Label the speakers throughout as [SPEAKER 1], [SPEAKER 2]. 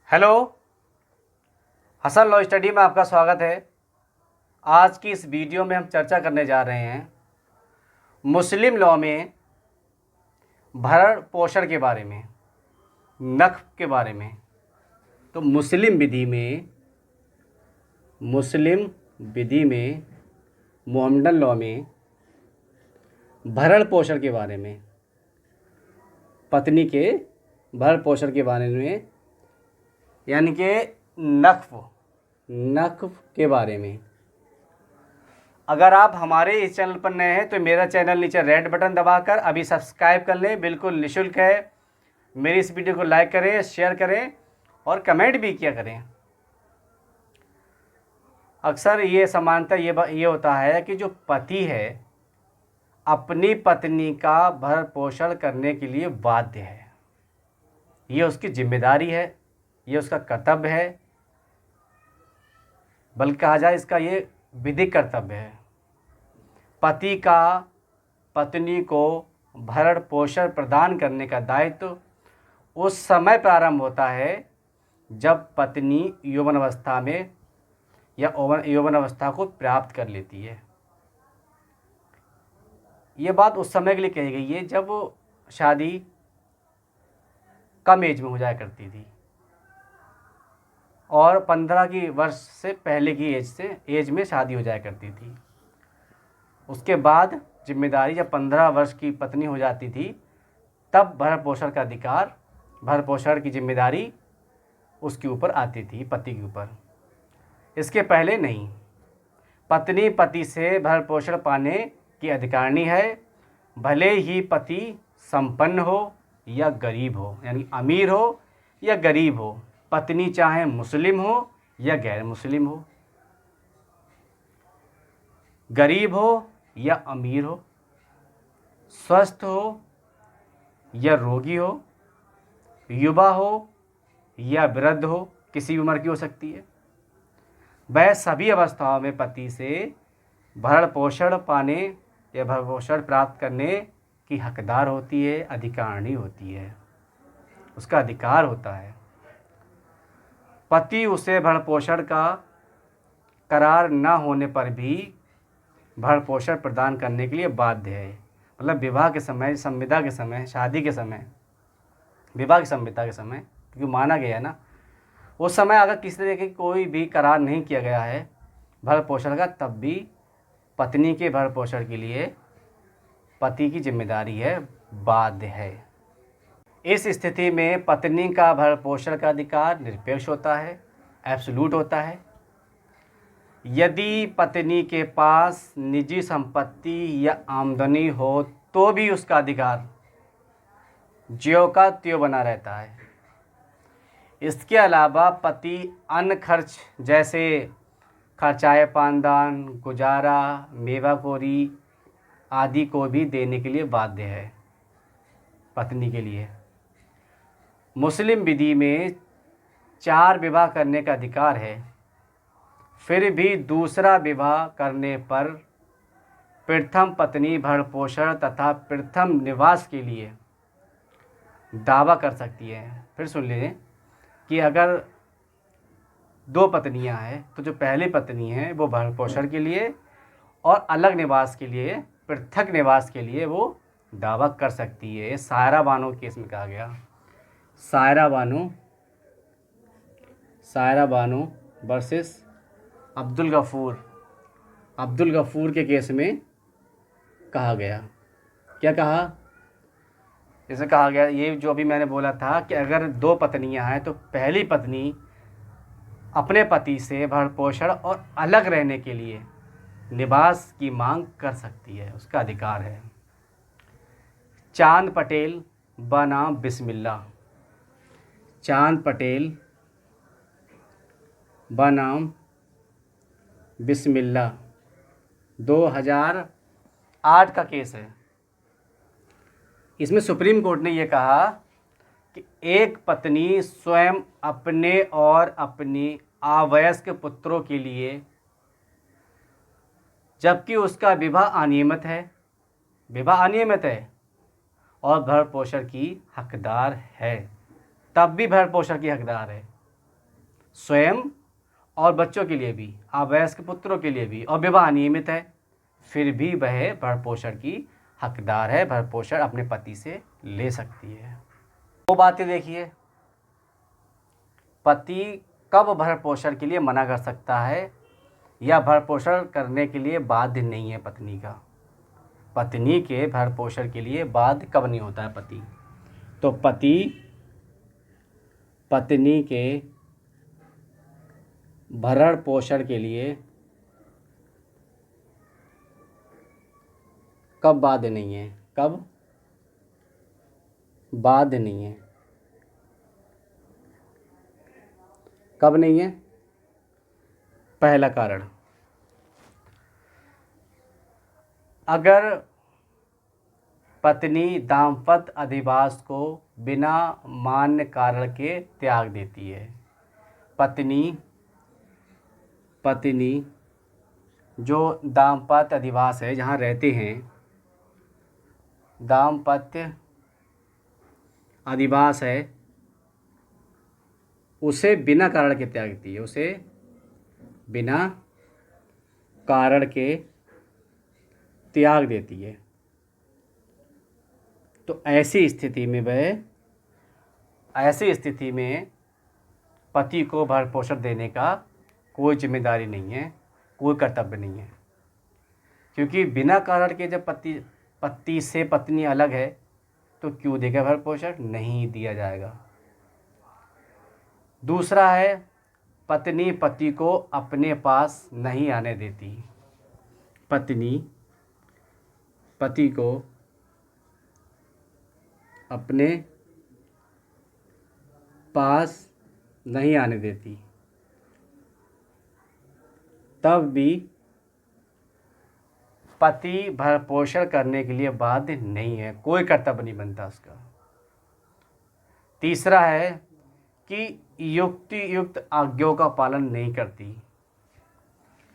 [SPEAKER 1] Hello, Hasan law study में आपका स्वागत है। आज की इस वीडियो में हम चर्चा करने जा रहे हैं मुस्लिम लॉ में भरण पोषण के बारे में, नक्फ के बारे में। तो मुस्लिम विधि में मोहम्मडन लॉ में भरण पोषण के बारे में, पत्नी के भरण पोषण के बारे में, यानी कि नक्फ के बारे में। अगर आप हमारे इस चैनल पर नए हैं तो मेरा चैनल नीचे रेड बटन दबाकर अभी सब्सक्राइब कर लें, बिल्कुल निःशुल्क है। मेरी इस वीडियो को लाइक करें, शेयर करें और कमेंट भी किया करें। अक्सर ये समानता ये होता है कि जो पति है अपनी पत्नी का भरण पोषण करने के लिए बाध्य है। ये उसकी जिम्मेदारी है, ये उसका कर्तव्य है, बल्कि कहा जाए इसका ये विधिक कर्तव्य है। पति का पत्नी को भरण पोषण प्रदान करने का दायित्व उस समय प्रारंभ होता है जब पत्नी यौवन अवस्था में या यौवन अवस्था को प्राप्त कर लेती है। ये बात उस समय के लिए कही गई है जब शादी कम एज में हो जाया करती थी और 15 की वर्ष से पहले की एज में शादी हो जाया करती थी। उसके बाद जिम्मेदारी जब 15 वर्ष की पत्नी हो जाती थी तब भरण पोषण की जिम्मेदारी उसके ऊपर आती थी, पति के ऊपर। इसके पहले नहीं। पत्नी पति से भरण पोषण पाने की अधिकारिणी है, भले ही पति संपन्न हो या गरीब हो, यानी अमीर हो या गरीब हो, पत्नी चाहे मुस्लिम हो या गैर मुस्लिम हो, गरीब हो या अमीर हो, स्वस्थ हो या रोगी हो, युवा हो या वृद्ध हो, किसी भी उम्र की हो सकती है। वह सभी अवस्थाओं में पति से भरण पोषण पाने या भरण पोषण प्राप्त करने की हकदार होती है, अधिकारिणी होती है, उसका अधिकार होता है। पति उसे भरण पोषण का करार न होने पर भी भरण पोषण प्रदान करने के लिए बाध्य है। मतलब विवाह के समय, संविदा के समय, शादी के समय, विवाह की संविदा के समय, क्योंकि माना गया है ना, उस समय अगर किसी तरह की कोई भी करार नहीं किया गया है भरण पोषण का, तब भी पत्नी के भरण पोषण के लिए पति की जिम्मेदारी है, बाध्य है। इस स्थिति में पत्नी का भरण पोषण का अधिकार निरपेक्ष होता है, एब्सोल्यूट होता है। यदि पत्नी के पास निजी संपत्ति या आमदनी हो तो भी उसका अधिकार ज्यों का त्यों बना रहता है। इसके अलावा पति अन्य खर्च जैसे खर्चाए पानदान, गुजारा, मेवाखोरी आदि को भी देने के लिए बाध्य है पत्नी के लिए। मुस्लिम विधि में 4 विवाह करने का अधिकार है, फिर भी दूसरा विवाह करने पर प्रथम पत्नी भरण पोषण तथा प्रथम निवास के लिए दावा कर सकती है। फिर सुन लीजिए कि अगर 2 पत्नियां हैं तो जो पहली पत्नी है वो भरण पोषण के लिए और अलग निवास के लिए, पृथक निवास के लिए वो दावा कर सकती है। सायरा बानो केस में कहा गया, सायरा बानो वर्सेस अब्दुल गफूर के केस में कहा गया। क्या कहा? इसे कहा गया, ये जो अभी मैंने बोला था कि अगर 2 पत्नियां हैं तो पहली पत्नी अपने पति से भरण पोषण और अलग रहने के लिए निवास की मांग कर सकती है, उसका अधिकार है। चांद पटेल बनाम बिस्मिल्लाह, चांद पटेल बनाम बिस्मिल्लाह 2008 का केस है। इसमें सुप्रीम कोर्ट ने यह कहा कि एक पत्नी स्वयं अपने और अपनी अवयस्क पुत्रों के लिए, जबकि उसका विवाह अनियमित है और भरण पोषण की हकदार है, तब भी भरण पोषण की हकदार है। स्वयं और बच्चों के लिए भी, अवयस्क पुत्रों के लिए भी, और विवाह नियमित है, फिर भी वह भरण पोषण की हकदार है, भरण पोषण अपने पति से ले सकती है। वो बातें देखिए, पति कब भरण पोषण के लिए मना कर सकता है या भरण पोषण करने के लिए बाध्य नहीं है पत्नी का। पत्नी के भरण पोषण के लिए बाध्य कब नहीं होता है पति? तो पति पत्नी के भरण पोषण के लिए कब बाध्य नहीं है? कब बाध्य नहीं है? कब नहीं है? पहला कारण, अगर पत्नी दाम्पत्य अधिवास को बिना मान्य कारण के त्याग देती है। पत्नी जो दाम्पत्य अधिवास है, जहाँ रहते हैं, दाम्पत्य अधिवास है, उसे बिना कारण के त्याग देती है, उसे बिना कारण के त्याग देती है। तो ऐसी स्थिति में पति को भरण पोषण देने का कोई जिम्मेदारी नहीं है, कोई कर्तव्य नहीं है, क्योंकि बिना कारण के जब पति से पत्नी अलग है तो क्यों देगा भरण पोषण? नहीं दिया जाएगा। दूसरा है, पत्नी पति को अपने पास नहीं आने देती। पत्नी पति को अपने पास नहीं आने देती, तब भी पति भरण पोषण करने के लिए बाध्य नहीं है, कोई कर्तव्य नहीं बनता उसका। तीसरा है कि युक्त आज्ञाओं का पालन नहीं करती।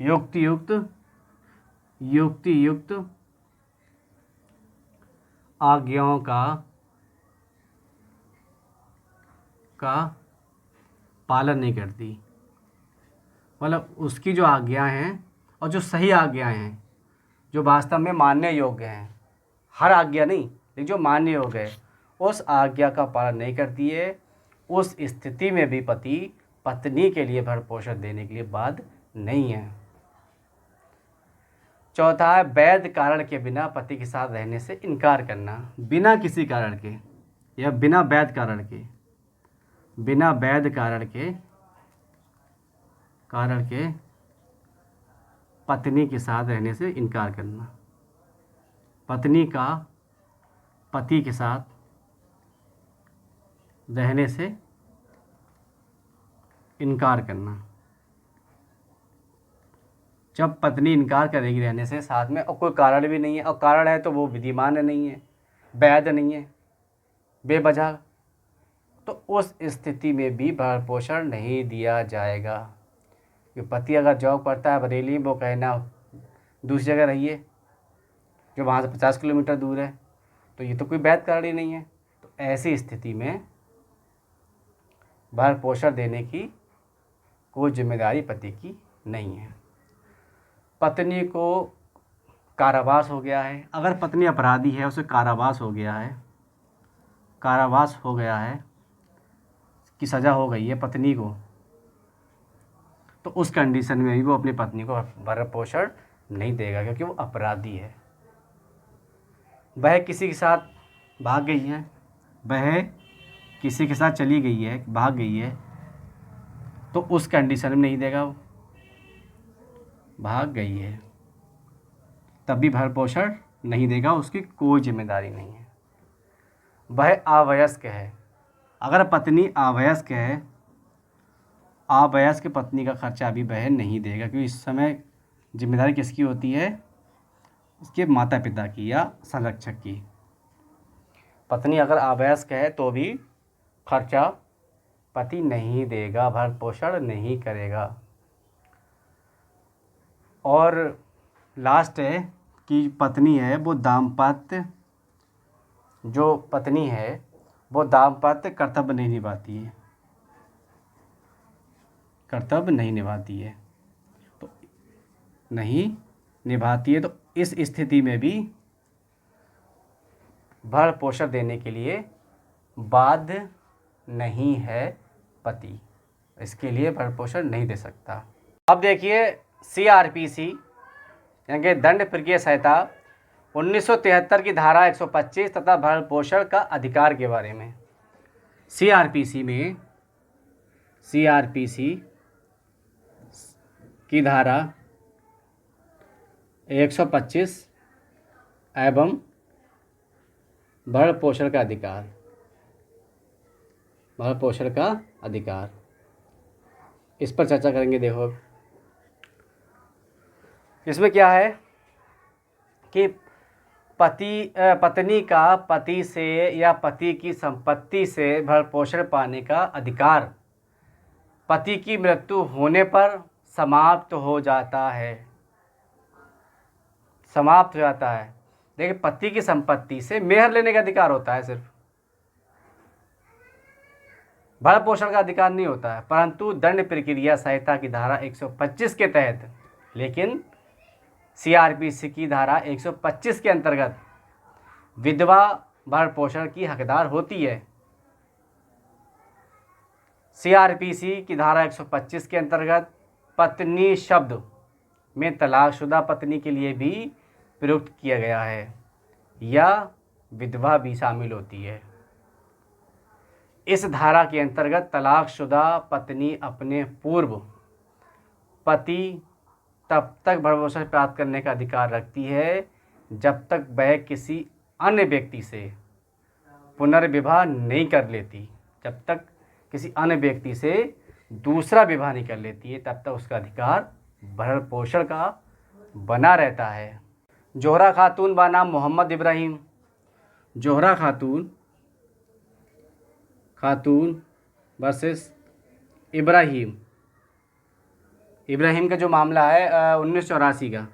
[SPEAKER 1] युक्त आज्ञाओं का पालन नहीं करती, मतलब उसकी जो आज्ञाएं हैं और जो सही आज्ञाएं हैं, जो वास्तव में मानने योग्य हैं, हर आज्ञा नहीं, लेकिन जो मानने योग्य है, उस आज्ञा का पालन नहीं करती है। उस स्थिति में भी पति पत्नी के लिए भरण पोषण देने के लिए बाध्य नहीं है। चौथा है, वैध कारण के बिना पति के साथ रहने से इनकार करना। बिना किसी कारण के या बिना वैध कारण के पत्नी के साथ रहने से इनकार करना। पत्नी का पति के साथ रहने से इनकार करना। जब पत्नी इनकार करेगी रहने से साथ में, और कोई कारण भी नहीं है, और कारण है तो वो विधिमान नहीं है, वैध नहीं है, बेवजह, तो उस स्थिति में भी भरण पोषण नहीं दिया जाएगा। कि पति अगर जॉब करता है बरेली, वो कहना दूसरी जगह रहिए जो वहाँ से 50 किलोमीटर दूर है, तो ये तो कोई वैध कारण ही नहीं है। तो ऐसी स्थिति में भरण पोषण देने की कोई जिम्मेदारी पति की नहीं है। पत्नी को कारावास हो गया है, अगर पत्नी अपराधी है, उसे कारावास हो गया है कि सज़ा हो गई है पत्नी को, तो उस कंडीशन में भी वो अपनी पत्नी को भरण पोषण नहीं देगा, क्योंकि वो अपराधी है। वह किसी के साथ भाग गई है, वह किसी के साथ चली गई है, भाग गई है, तो उस कंडीशन में नहीं देगा। वो भाग गई है तब भी भरण पोषण नहीं देगा, उसकी कोई जिम्मेदारी नहीं है। वह अवयस्क है, अगर पत्नी अवयस्क है, अवयस्क पत्नी का खर्चा भी वह नहीं देगा, क्योंकि इस समय जिम्मेदारी किसकी होती है? उसके माता पिता की या संरक्षक की। पत्नी अगर अवयस्क है तो भी खर्चा पति नहीं देगा, भरण पोषण नहीं करेगा। और लास्ट है कि पत्नी है वो दाम्पत्य कर्तव्य नहीं निभाती है। कर्तव्य नहीं निभाती है, तो नहीं निभाती है, तो इस स्थिति में भी भरण पोषण देने के लिए बाध्य नहीं है पति, इसके लिए भरण पोषण नहीं दे सकता। अब देखिए CRPC यानी कि दंड प्रक्रिया संहिता 1973 की धारा 125 तथा भरण पोषण का अधिकार के बारे में। CRPC की धारा 125 एवं भरण पोषण का अधिकार, भरण पोषण का अधिकार, इस पर चर्चा करेंगे। देखो इसमें क्या है कि पत्नी का पति से या पति की संपत्ति से भरण पोषण पाने का अधिकार पति की मृत्यु होने पर समाप्त हो जाता है, समाप्त हो जाता है। देखिए पति की संपत्ति से मेहर लेने का अधिकार होता है, सिर्फ भरण पोषण का अधिकार नहीं होता है, परंतु दंड प्रक्रिया संहिता की धारा 125 के तहत, लेकिन CRPC की धारा 125 के अंतर्गत विधवा भरण पोषण की हकदार होती है। CRPC की धारा 125 के अंतर्गत पत्नी शब्द में तलाकशुदा पत्नी के लिए भी प्रयुक्त किया गया है, या विधवा भी शामिल होती है। इस धारा के अंतर्गत तलाकशुदा पत्नी अपने पूर्व पति तब तक भरण पोषण प्राप्त करने का अधिकार रखती है जब तक वह किसी अन्य व्यक्ति से पुनर्विवाह नहीं कर लेती, जब तक किसी अन्य व्यक्ति से दूसरा विवाह नहीं कर लेती है तब तक उसका अधिकार भरण पोषण का बना रहता है। जोहरा खातून बनाम मोहम्मद इब्राहिम। जोहरा खातून वर्सेस इब्राहिम का जो मामला है 1984 का,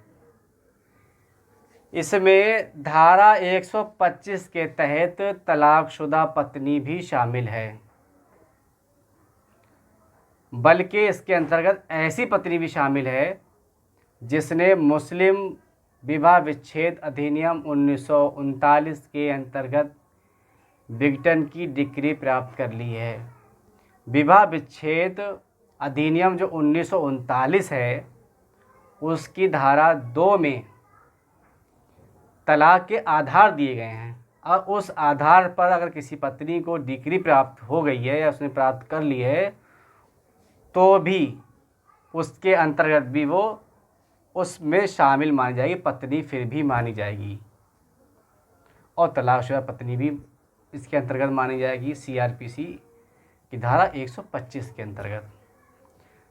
[SPEAKER 1] इसमें धारा 125 के तहत तलाकशुदा पत्नी भी शामिल है, बल्कि इसके अंतर्गत ऐसी पत्नी भी शामिल है जिसने मुस्लिम विवाह विच्छेद अधिनियम 1939 के अंतर्गत विघटन की डिग्री प्राप्त कर ली है। विवाह विच्छेद अधिनियम जो 1939 है उसकी धारा 2 में तलाक के आधार दिए गए हैं, और उस आधार पर अगर किसी पत्नी को डिग्री प्राप्त हो गई है या उसने प्राप्त कर ली है तो भी उसके अंतर्गत भी वो उसमें शामिल मानी जाएगी, पत्नी फिर भी मानी जाएगी, और तलाकशुदा पत्नी भी इसके अंतर्गत मानी जाएगी CRPC की धारा 125 के अंतर्गत।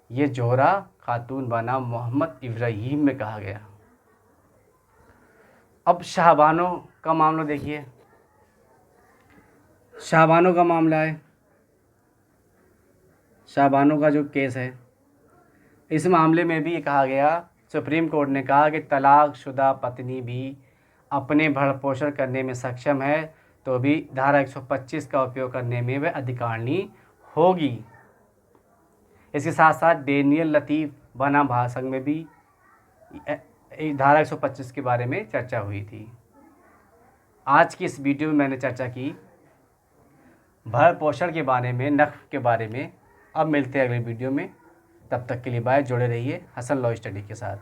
[SPEAKER 1] ये जोहरा खातून बनाम मोहम्मद इब्राहिम में कहा गया। अब शाहबानो का मामला देखिए। शाहबानो का मामला है, शाहबानो का जो केस है, इस मामले में भी ये कहा गया, सुप्रीम कोर्ट ने कहा कि तलाकशुदा पत्नी भी अपने भरण पोषण करने में सक्षम है तो भी धारा 125 का उपयोग करने में वह अधिकारिणी होगी। इसके साथ साथ डेनियल लतीफ़ बनाम भारत संघ में भी धारा 125 के बारे में चर्चा हुई थी। आज की इस वीडियो में मैंने चर्चा की भरण पोषण के बारे में, नक्ल के बारे में। अब मिलते हैं अगले वीडियो में, तब तक के लिए बाय। जुड़े रहिए हसन लॉ स्टडी के साथ।